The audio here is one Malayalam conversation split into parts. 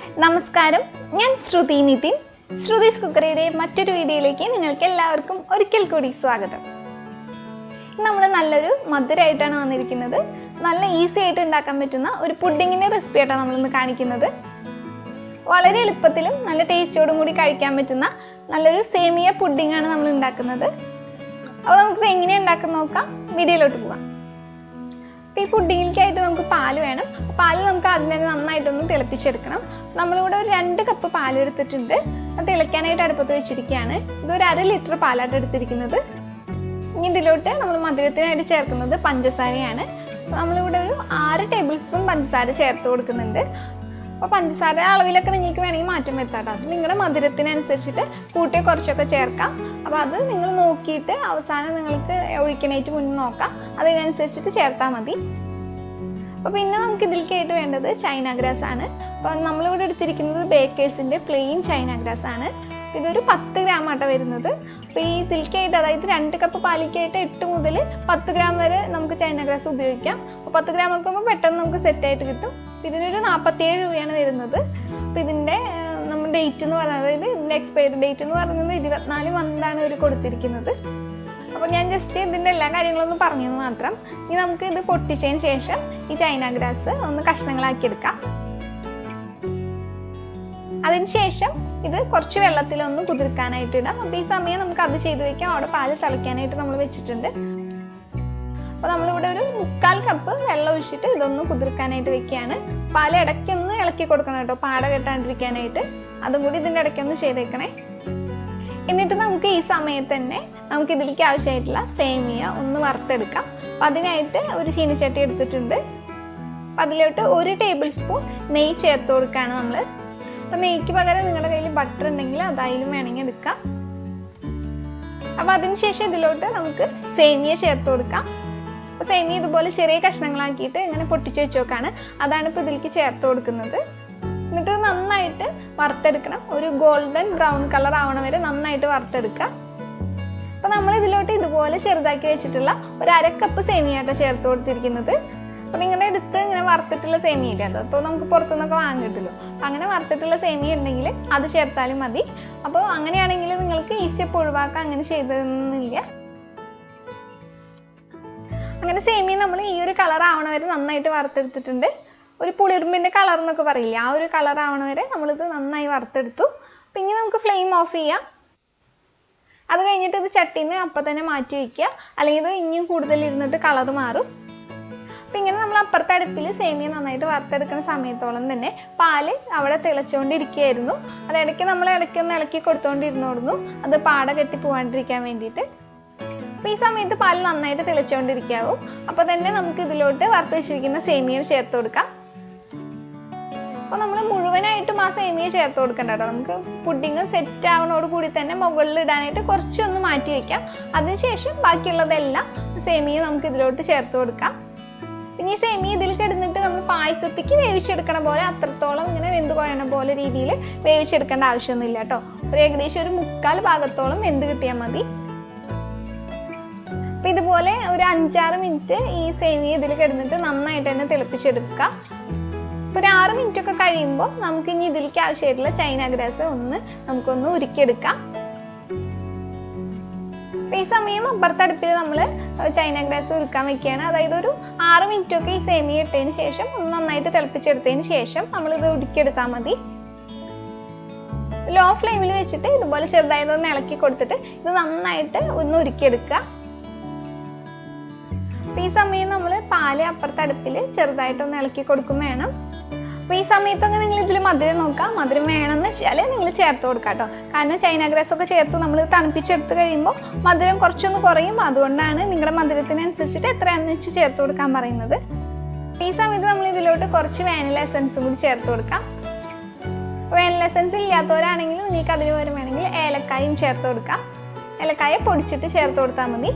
നമസ്കാരം, ഞാൻ ശ്രുതി നിതിൻ. ശ്രുതിസ് കുക്കറിയുടെ മറ്റൊരു വീഡിയോയിലേക്ക് നിങ്ങൾക്ക് എല്ലാവർക്കും ഒരിക്കൽ കൂടി സ്വാഗതം. നമ്മൾ നല്ലൊരു മധുരമായിട്ടാണ് വന്നിരിക്കുന്നത്. നല്ല ഈസി ആയിട്ട് ഉണ്ടാക്കാൻ പറ്റുന്ന ഒരു പുഡിങ്ങിൻ്റെ റെസിപ്പി ആയിട്ടാണ് നമ്മളിന്ന് കാണിക്കുന്നത്. വളരെ എളുപ്പത്തിലും നല്ല ടേസ്റ്റോടും കൂടി കഴിക്കാൻ പറ്റുന്ന നല്ലൊരു സേമിയ പുഡിങ്ങാണ് നമ്മൾ ഉണ്ടാക്കുന്നത്. അപ്പോൾ നമുക്ക് എങ്ങനെയാണ് ഉണ്ടാക്കുന്നത് നോക്കാം. വീഡിയോയിലോട്ട് പോകാം. ഈ പുഡിങ്ങിലേക്കായിട്ട് നമുക്ക് പാല് വേണം. പാല് നമുക്ക് ആദ്യം തന്നെ നന്നായിട്ടൊന്ന് തിളപ്പിച്ചെടുക്കണം. നമ്മളിവിടെ ഒരു 2 കപ്പ് പാൽ എടുത്തിട്ടുണ്ട്. അത് തിളയ്ക്കാനായിട്ട് അടുപ്പത്ത് വെച്ചിരിക്കുകയാണ്. ഇതൊരു 1/2 ലിറ്റർ പാലായിട്ട് എടുത്തിരിക്കുന്നത്. ഇനി ഇതിലോട്ട് നമ്മൾ മധുരത്തിനായിട്ട് ചേർക്കുന്നത് പഞ്ചസാരയാണ്. നമ്മളിവിടെ ഒരു 6 ടേബിൾ സ്പൂൺ പഞ്ചസാര ചേർത്ത് കൊടുക്കുന്നുണ്ട്. അപ്പോൾ പഞ്ചസാര അളവിലൊക്കെ നിങ്ങൾക്ക് വേണമെങ്കിൽ മാറ്റം വരുത്താം. അത് നിങ്ങളുടെ മധുരത്തിനനുസരിച്ചിട്ട് കൂട്ടിയോ കുറച്ചൊക്കെ ചേർക്കാം. അപ്പോൾ അത് നിങ്ങൾ നോക്കിയിട്ട് അവസാനം നിങ്ങൾക്ക് ഒഴിക്കണേറ്റ് മുന്നേ നോക്കാം. അതിനനുസരിച്ചിട്ട് ചേർത്താൽ മതി. അപ്പോൾ പിന്നെ നമുക്ക് ഇതിലേക്കായിട്ട് വേണ്ടത് ചൈന ഗ്രാസ് ആണ്. അപ്പോൾ നമ്മളിവിടെ എടുത്തിരിക്കുന്നത് ബേക്കേഴ്സിൻ്റെ പ്ലെയിൻ ചൈന ഗ്രാസ് ആണ്. ഇതൊരു 10 ഗ്രാം ആട്ടോ വരുന്നത്. അപ്പോൾ ഈ ഇതിലേക്കായിട്ട് അതായത് 2 കപ്പ് പാലിക്കായിട്ട് 8 മുതൽ 10 ഗ്രാം വരെ നമുക്ക് ചൈന ഗ്രാസ് ഉപയോഗിക്കാം. അപ്പോൾ 10 ഗ്രാം ആക്കുമ്പോൾ പെട്ടെന്ന് നമുക്ക് സെറ്റായിട്ട് കിട്ടും. ഇതിനൊരു 47 രൂപയാണ് വരുന്നത്. അപ്പോൾ ഇതിൻ്റെ നമ്മുടെ ഡേറ്റ് എന്ന് പറയുന്നത്, അതായത് ഇതിൻ്റെ എക്സ്പയറി ഡേറ്റ് എന്ന് പറയുന്നത് 24 മന്താണ് ഇവർ കൊടുത്തിരിക്കുന്നത്. അപ്പോൾ ഞാൻ ജസ്റ്റ് ഇതിൻ്റെ എല്ലാ കാര്യങ്ങളൊന്നും പറഞ്ഞത് മാത്രം. ഇനി നമുക്ക് ഇത് പൊട്ടിച്ചതിന് ശേഷം ഈ ചൈന ഗ്രാസ് ഒന്ന് കഷ്ണങ്ങളാക്കിയെടുക്കാം. അതിനുശേഷം ഇത് കുറച്ച് വെള്ളത്തിലൊന്ന് കുതിർക്കാനായിട്ട് ഇടാം. അപ്പോൾ ഈ സമയം നമുക്ക് അത് ചെയ്ത് വെക്കാം. അവിടെ പാല് തിളയ്ക്കാനായിട്ട് നമ്മൾ വെച്ചിട്ടുണ്ട്. അപ്പോൾ നമ്മളിവിടെ ഒരു 1/4 കപ്പ് വെള്ളം ഒഴിച്ചിട്ട് ഇതൊന്ന് കുതിർക്കാനായിട്ട് വെക്കുകയാണ്. പാല് ഇടയ്ക്കൊന്ന് ഇളക്കി കൊടുക്കണം കേട്ടോ, പാട കെട്ടാണ്ടിരിക്കാനായിട്ട്. അതും കൂടി ഇതിൻ്റെ ഇടയ്ക്കൊന്ന് ചെയ്തേക്കണേ. എന്നിട്ട് നമുക്ക് ഈ സമയത്ത് തന്നെ നമുക്ക് ഇതിലേക്ക് ആവശ്യമായിട്ടുള്ള സേമിയ ഒന്ന് വറുത്തെടുക്കാം. അപ്പം അതിനായിട്ട് ഒരു ചീനിച്ചട്ടി എടുത്തിട്ടുണ്ട്. അപ്പം അതിലോട്ട് 1 ടേബിൾ സ്പൂൺ നെയ്യ് ചേർത്ത് കൊടുക്കുകയാണ് നമ്മൾ. അപ്പം നെയ്ക്ക് പകരം നിങ്ങളുടെ കയ്യിൽ ബട്ടർ ഉണ്ടെങ്കിൽ അതായാലും വേണമെങ്കിൽ എടുക്കാം. അപ്പം അതിനുശേഷം ഇതിലോട്ട് നമുക്ക് സേമിയ ചേർത്ത് കൊടുക്കാം. അപ്പോൾ സേമിയ ഇതുപോലെ ചെറിയ കഷ്ണങ്ങളാക്കിയിട്ട് ഇങ്ങനെ പൊട്ടിച്ച് വെച്ചോക്കാണ്. അതാണ് ഇപ്പോൾ ഇതിലേക്ക് ചേർത്ത് കൊടുക്കുന്നത്. എന്നിട്ട് നന്നായിട്ട് വറുത്തെടുക്കണം. ഒരു ഗോൾഡൻ ബ്രൗൺ കളർ ആവണ വരെ നന്നായിട്ട് വറുത്തെടുക്കുക. അപ്പോൾ നമ്മൾ ഇതിലോട്ട് ഇതുപോലെ ചെറുതാക്കി വെച്ചിട്ടുള്ള ഒരു 1/2 കപ്പ് സേമിയാട്ടോ ചേർത്ത് കൊടുത്തിരിക്കുന്നത്. അപ്പോൾ നിങ്ങളുടെ അടുത്ത് ഇങ്ങനെ വറുത്തിട്ടുള്ള സേമിയ ഇല്ല, അപ്പോൾ നമുക്ക് പുറത്തുനിന്നൊക്കെ വാങ്ങിയിട്ടല്ലോ. അപ്പോൾ അങ്ങനെ വറുത്തിട്ടുള്ള സേമിയ ഉണ്ടെങ്കിൽ അത് ചേർത്താലും മതി. അപ്പോൾ അങ്ങനെയാണെങ്കിൽ നിങ്ങൾക്ക് ഈ സ്റ്റെപ്പ് ഒഴിവാക്കാൻ അങ്ങനെ ചെയ്തൊന്നുമില്ല. അങ്ങനെ സേമിയ നമ്മൾ ഈ ഒരു കളർ ആവണ വരെ നന്നായിട്ട് വറുത്തെടുത്തിട്ടുണ്ട്. ഒരു പുളിർമ്പിൻ്റെ കളർ എന്നൊക്കെ പറയില്ലേ, ആ ഒരു കളർ ആവണ വരെ നമ്മളിത് നന്നായി വറുത്തെടുത്തു. പിന്നെ നമുക്ക് ഫ്ലെയിം ഓഫ് ചെയ്യാം. അത് കഴിഞ്ഞിട്ട് ഇത് ചട്ടീന്ന് അപ്പം തന്നെ മാറ്റി വയ്ക്കുക, അല്ലെങ്കിൽ ഇത് ഇനിയും കൂടുതൽ ഇരുന്നിട്ട് കളർ മാറും. അപ്പം ഇങ്ങനെ നമ്മൾ അപ്പുറത്തെ അടുപ്പിൽ സേമിയ നന്നായിട്ട് വറുത്തെടുക്കുന്ന സമയത്തോളം തന്നെ പാല് അവിടെ തിളച്ചുകൊണ്ടിരിക്കുകയായിരുന്നു. അത് നമ്മൾ ഇടയ്ക്കൊന്ന് ഇളക്കി കൊടുത്തുകൊണ്ടിരുന്നോടുന്നു, അത് പാട കെട്ടി പോകാണ്ടിരിക്കാൻ വേണ്ടിയിട്ട്. അപ്പോൾ ഈ സമയത്ത് പാല് നന്നായിട്ട് തിളച്ചുകൊണ്ടിരിക്കാവും. അപ്പോൾ തന്നെ നമുക്ക് ഇതിലോട്ട് വറുത്ത് വെച്ചിരിക്കുന്ന സേമിയ ചേർത്ത് കൊടുക്കാം. അപ്പോൾ നമ്മൾ മുഴുവനായിട്ടും ആ സേമിയ ചേർത്ത് കൊടുക്കണ്ട കേട്ടോ. നമുക്ക് പുഡിങ് സെറ്റ് ആവണോട് കൂടി തന്നെ മുകളിൽ ഇടാനായിട്ട് കുറച്ചൊന്ന് മാറ്റി വയ്ക്കാം. അതിനുശേഷം ബാക്കിയുള്ളതെല്ലാം സേമിയ നമുക്ക് ഇതിലോട്ട് ചേർത്ത് കൊടുക്കാം. പിന്നെ ഈ സേമിയ ഇതിൽ കിടന്നിട്ട് നമ്മൾ പായസത്തേക്ക് വേവിച്ചെടുക്കണ പോലെ അത്രത്തോളം ഇങ്ങനെ വെന്ത് കുഴയണ പോലെ രീതിയിൽ വേവിച്ചെടുക്കേണ്ട ആവശ്യമൊന്നുമില്ല കേട്ടോ. ഒരു ഏകദേശം ഒരു 1/4 ഭാഗത്തോളം വെന്ത് കിട്ടിയാൽ മതി. അപ്പം ഇതുപോലെ ഒരു 5-6 മിനിറ്റ് ഈ സേമിയ ഇതിൽ കിടന്നിട്ട് നന്നായിട്ട് തന്നെ തിളപ്പിച്ചെടുക്കുക. ഇപ്പോൾ ഒരു 6 മിനിറ്റ് ഒക്കെ കഴിയുമ്പോൾ നമുക്ക് ഇനി ഇതിലേക്ക് ആവശ്യമായിട്ടുള്ള ചൈന ഗ്രാസ് നമുക്കൊന്ന് ഉരുക്കിയെടുക്കാം. അപ്പോൾ ഈ സമയം അപ്പുറത്തെ അടുപ്പിൽ നമ്മൾ ചൈന ഗ്രാസ് ഉരുക്കാൻ വെക്കുകയാണ്. അതായത് ഒരു 6 മിനിറ്റ് ഒക്കെ ഈ സേമിയ ഇട്ടതിന് ശേഷം ഒന്ന് നന്നായിട്ട് തിളപ്പിച്ചെടുത്തതിന് ശേഷം നമ്മളിത് ഉരുക്കിയെടുത്താൽ മതി. ലോ ഫ്ലെയിമിൽ വെച്ചിട്ട് ഇതുപോലെ ചെറുതായിട്ടൊന്ന് ഇളക്കി കൊടുത്തിട്ട് ഇത് നന്നായിട്ട് ഒന്ന് ഉരുക്കിയെടുക്കുക. ഈ സമയം നമ്മൾ പാല് അപ്പുറത്തെ അടുപ്പിൽ ചെറുതായിട്ടൊന്ന് ഇളക്കി കൊടുക്കും വേണം. അപ്പോൾ ഈ സമയത്തൊക്കെ നിങ്ങൾ ഇതിൽ മധുരം നോക്കാം. മധുരം വേണമെന്ന് വെച്ചാൽ നിങ്ങൾ ചേർത്ത് കൊടുക്കാം കേട്ടോ. കാരണം ചൈന ഗ്രാസ് ഒക്കെ ചേർത്ത് നമ്മൾ തണുപ്പിച്ചെടുത്ത് കഴിയുമ്പോൾ മധുരം കുറച്ചൊന്ന് കുറയും. അതുകൊണ്ടാണ് നിങ്ങളുടെ മധുരത്തിനനുസരിച്ചിട്ട് എത്രയാണെന്ന് വെച്ച് ചേർത്ത് കൊടുക്കാൻ പറയുന്നത്. ഈ സമയത്ത് നമ്മൾ ഇതിലോട്ട് കുറച്ച് വാനില എസൻസും കൂടി ചേർത്ത് കൊടുക്കാം. വാനില എസൻസ് ഇല്ലാത്തവരാണെങ്കിൽ നിങ്ങൾക്ക് അതിന് പകരം വേണമെങ്കിൽ ഏലക്കായും ചേർത്ത് കൊടുക്കാം. ഏലക്കായ പൊടിച്ചിട്ട് ചേർത്ത് കൊടുത്താൽ മതി.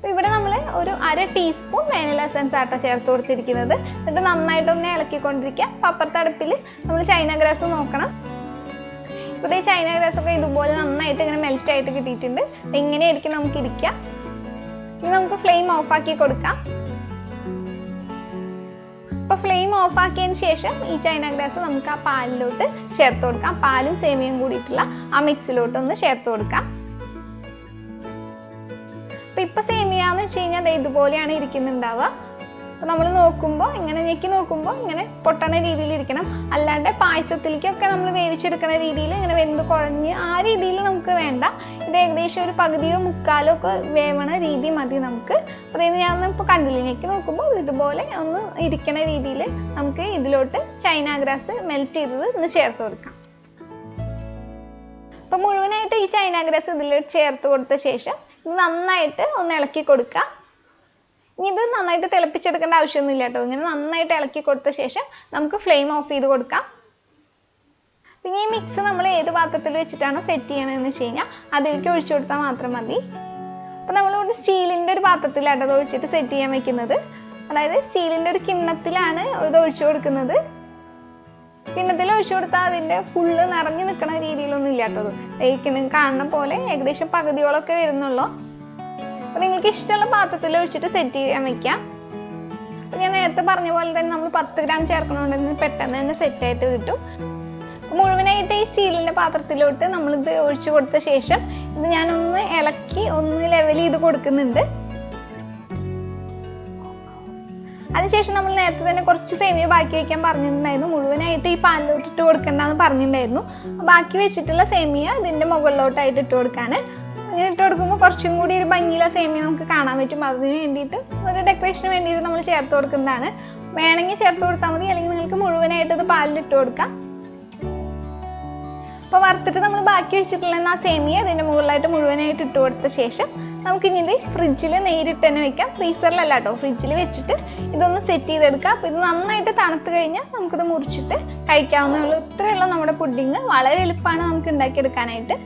ഇവിടെ നമ്മൾ ഒരു 1/2 ടീസ്പൂൺ വാനില എസൻസ് ആട്ടോ ചേർത്ത് കൊടുത്തിരിക്കുന്നത്. എന്നിട്ട് നന്നായിട്ടൊന്ന് ഇളക്കിക്കൊണ്ടിരിക്കുക. അപ്പോൾ അപ്പുറത്തെ അടുപ്പിൽ നമ്മൾ ചൈന ഗ്രാസ് നോക്കണം. ഇപ്പോൾ ഈ ചൈന ഗ്രാസ് ഒക്കെ ഇതുപോലെ നന്നായിട്ട് ഇങ്ങനെ മെൽറ്റ് ആയിട്ട് കിട്ടിയിട്ടുണ്ട്. ഇങ്ങനെയായിരിക്കും നമുക്ക് ഇരിക്കുക. ഇനി നമുക്ക് ഫ്ലെയിം ഓഫ് ആക്കി കൊടുക്കാം. അപ്പോൾ ഫ്ലെയിം ഓഫ് ആക്കിയതിന് ശേഷം ഈ ചൈന ഗ്രാസ് നമുക്ക് ആ പാലിലോട്ട് ചേർത്ത് കൊടുക്കാം. പാലും സേമിയയും കൂടിയിട്ടുള്ള ആ മിക്സിലോട്ട് ഒന്ന് ചേർത്ത് കൊടുക്കാം. അപ്പോൾ ഇപ്പോൾ സേമിയ എന്ന് വെച്ച് കഴിഞ്ഞാൽ ഇതുപോലെയാണ് ഇരിക്കുന്നുണ്ടാവുക. അപ്പോൾ നമ്മൾ നോക്കുമ്പോൾ ഇങ്ങനെ ഞെക്കി നോക്കുമ്പോൾ ഇങ്ങനെ പൊട്ടണ രീതിയിൽ ഇരിക്കണം. അല്ലാണ്ട് പായസത്തിലേക്കൊക്കെ നമ്മൾ വേവിച്ചെടുക്കുന്ന രീതിയിൽ ഇങ്ങനെ വെന്ത് കുഴഞ്ഞ് ആ രീതിയിൽ നമുക്ക് വേണ്ട. ഇത് ഏകദേശം ഒരു പകുതിയോ മുക്കാലോ ഒക്കെ വേവണ രീതി മതി നമുക്ക്. അതായത് ഞാൻ ഇപ്പോൾ കണ്ടില്ല, ഞെക്കി നോക്കുമ്പോൾ ഇതുപോലെ ഒന്ന് ഇരിക്കണ രീതിയിൽ നമുക്ക് ഇതിലോട്ട് ചൈന ഗ്രാസ് മെൽറ്റ് ചെയ്തത് ഒന്ന് ചേർത്ത് കൊടുക്കാം. അപ്പോൾ മുഴുവനായിട്ട് ഈ ചൈന ഗ്രാസ് ഇതിലോട്ട് ചേർത്ത് കൊടുത്ത ശേഷം ഇത് നന്നായിട്ട് ഒന്ന് ഇളക്കി കൊടുക്കാം. ഇനി ഇത് നന്നായിട്ട് തിളപ്പിച്ചെടുക്കേണ്ട ആവശ്യമൊന്നുമില്ല കേട്ടോ. ഇങ്ങനെ നന്നായിട്ട് ഇളക്കി കൊടുത്ത ശേഷം നമുക്ക് ഫ്ലെയിം ഓഫ് ചെയ്ത് കൊടുക്കാം. പിന്നെ ഈ മിക്സ് നമ്മൾ ഏത് പാത്രത്തിൽ വെച്ചിട്ടാണോ സെറ്റ് ചെയ്യണമെന്ന് വെച്ച് കഴിഞ്ഞാൽ അതിലേക്ക് ഒഴിച്ചു കൊടുത്താൽ മാത്രം മതി. അപ്പോൾ നമ്മളിവിടെ സ്റ്റീലിൻ്റെ ഒരു പാത്രത്തിലാണ് അത് ഒഴിച്ചിട്ട് സെറ്റ് ചെയ്യാൻ വെക്കുന്നത്. അതായത് സ്റ്റീലിൻ്റെ ഒരു കിണ്ണത്തിലാണ് ഇത് ഒഴിച്ചു കൊടുക്കുന്നത്. കിണ്ണത്തിൽ ഒഴിച്ചു കൊടുത്താൽ അതിൻ്റെ ഫുള്ള് നിറഞ്ഞു നിൽക്കുന്ന രീതിയിലൊന്നും ഇല്ല കേട്ടോ. അത് കാണുന്ന പോലെ ഏകദേശം പകുതിയോളൊക്കെ വരുന്നുള്ളൂ. അപ്പോൾ നിങ്ങൾക്ക് ഇഷ്ടമുള്ള പാത്രത്തിൽ ഒഴിച്ചിട്ട് സെറ്റ് ചെയ്യാൻ വെക്കാം. അപ്പോൾ ഞാൻ നേരത്തെ പറഞ്ഞ പോലെ തന്നെ നമ്മൾ 10 ഗ്രാം ചേർക്കണമെങ്കിൽ പെട്ടെന്ന് തന്നെ സെറ്റായിട്ട് കിട്ടും. മുഴുവനായിട്ട് ഈ സ്റ്റീലിൻ്റെ പാത്രത്തിലോട്ട് നമ്മളിത് ഒഴിച്ചു കൊടുത്ത ശേഷം ഇത് ഞാനൊന്ന് ഇളക്കി ഒന്ന് ലെവൽ ചെയ്ത് കൊടുക്കുന്നുണ്ട്. അതിനുശേഷം നമ്മൾ നേരത്തെ തന്നെ കുറച്ച് സേമിയ ബാക്കി വയ്ക്കാൻ പറഞ്ഞിട്ടുണ്ടായിരുന്നു. മുഴുവനായിട്ട് ഈ പാലിലോട്ട് ഇട്ട് കൊടുക്കണ്ടെന്ന് പറഞ്ഞിട്ടുണ്ടായിരുന്നു. ബാക്കി വെച്ചിട്ടുള്ള സേമിയ ഇതിൻ്റെ മുകളിലോട്ടായിട്ട് ഇട്ട് കൊടുക്കാണ്. ഇങ്ങനെ ഇട്ട് കൊടുക്കുമ്പോൾ കുറച്ചും കൂടി ഒരു ഭംഗിയിലുള്ള സേമിയ നമുക്ക് കാണാൻ പറ്റും. അതിന് വേണ്ടിയിട്ട് ഒരു ഡെക്കറേഷന് വേണ്ടിയിട്ട് നമ്മൾ ചേർത്ത് കൊടുക്കുന്നതാണ്. വേണമെങ്കിൽ ചേർത്ത് കൊടുത്താൽ മതി, അല്ലെങ്കിൽ നിങ്ങൾക്ക് മുഴുവനായിട്ട് ഇത് പാലിലിട്ട് കൊടുക്കാം. അപ്പോൾ വറുത്തിട്ട് നമ്മൾ ബാക്കി വെച്ചിട്ടുള്ള ആ സേമിയ ഇതിൻ്റെ മുകളിലായിട്ട് മുഴുവനായിട്ട് ഇട്ട് കൊടുത്ത ശേഷം നമുക്കിനി ഇത് ഫ്രിഡ്ജിൽ നേരിട്ട് തന്നെ വെക്കാം. ഫ്രീസറിലല്ല കേട്ടോ, ഫ്രിഡ്ജിൽ വെച്ചിട്ട് ഇതൊന്ന് സെറ്റ് ചെയ്തെടുക്കാം. അപ്പോൾ ഇത് നന്നായിട്ട് തണുത്ത് കഴിഞ്ഞാൽ നമുക്കിത് മുറിച്ചിട്ട് കഴിക്കാവുന്നേ ഉള്ളൂ. ഇത്രയുള്ള നമ്മുടെ പുഡിങ് വളരെ എളുപ്പമാണ് നമുക്ക് ഉണ്ടാക്കിയെടുക്കാനായിട്ട്.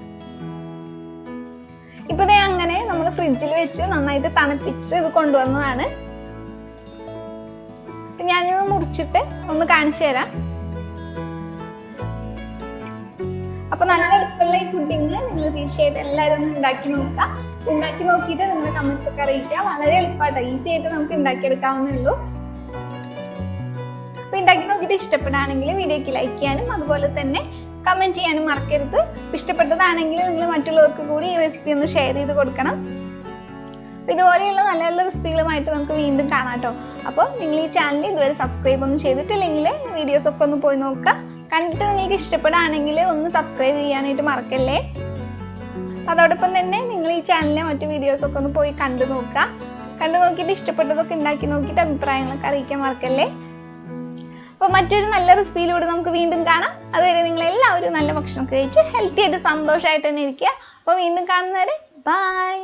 ഇപ്പോൾ ഇതേ അങ്ങനെ നമ്മൾ ഫ്രിഡ്ജിൽ വെച്ച് നന്നായിട്ട് തണുപ്പിച്ചിട്ട് ഇത് കൊണ്ടുവന്നതാണ്. ഞാനിത് മുറിച്ചിട്ട് ഒന്ന് കാണിച്ചു തരാം. അപ്പോൾ നല്ല എളുപ്പമുള്ള ഈ പുഡിങ് നിങ്ങൾ തീർച്ചയായിട്ടും എല്ലാവരും ഒന്ന് ഉണ്ടാക്കി നോക്കുക. ഉണ്ടാക്കി നോക്കിയിട്ട് നിങ്ങളുടെ കമന്റ്സ് ഒക്കെ അറിയിക്കുക. വളരെ എളുപ്പമായിട്ട് ഈസി ആയിട്ട് നമുക്ക് ഉണ്ടാക്കിയെടുക്കാവുന്നേ ഉള്ളൂ. അപ്പോൾ ഉണ്ടാക്കി നോക്കിയിട്ട് ഇഷ്ടപ്പെടുകയാണെങ്കിൽ വീഡിയോക്ക് ലൈക്ക് ചെയ്യാനും അതുപോലെ തന്നെ കമന്റ് ചെയ്യാനും മറക്കരുത്. ഇഷ്ടപ്പെട്ടതാണെങ്കിൽ നിങ്ങൾ മറ്റുള്ളവർക്ക് കൂടി ഈ റെസിപ്പി ഒന്ന് ഷെയർ ചെയ്ത് കൊടുക്കണം. അപ്പോൾ ഇതുപോലെയുള്ള നല്ല നല്ല റെസിപ്പികളുമായിട്ട് നമുക്ക് വീണ്ടും കാണാം കേട്ടോ. അപ്പോൾ നിങ്ങൾ ഈ ചാനൽ ഇതുവരെ സബ്സ്ക്രൈബ് ഒന്നും ചെയ്തിട്ടില്ലെങ്കിൽ വീഡിയോസ് ഒക്കെ ഒന്ന് പോയി നോക്കുക. കണ്ടിട്ട് നിങ്ങൾക്ക് ഇഷ്ടപ്പെടുകയാണെങ്കിൽ ഒന്ന് സബ്സ്ക്രൈബ് ചെയ്യാനായിട്ട് മറക്കല്ലേ. അതോടൊപ്പം തന്നെ നിങ്ങൾ ഈ ചാനലിലെ മറ്റു വീഡിയോസ് ഒക്കെ ഒന്ന് പോയി കണ്ടു നോക്കുക. കണ്ടു നോക്കിയിട്ട് ഇഷ്ടപ്പെട്ടതൊക്കെ ഉണ്ടാക്കി നോക്കിയിട്ട് അഭിപ്രായങ്ങളൊക്കെ അറിയിക്കാൻ മറക്കല്ലേ. അപ്പോൾ മറ്റൊരു നല്ല റെസിപ്പിയിലൂടെ നമുക്ക് വീണ്ടും കാണാം. അതുവരെ നിങ്ങൾ എല്ലാവരും നല്ല ഭക്ഷണം കഴിച്ച് ഹെൽത്തി ആയിട്ട് സന്തോഷമായിട്ട് തന്നെ ഇരിക്കുക. അപ്പോൾ വീണ്ടും കാണുന്നവരെ ബൈ.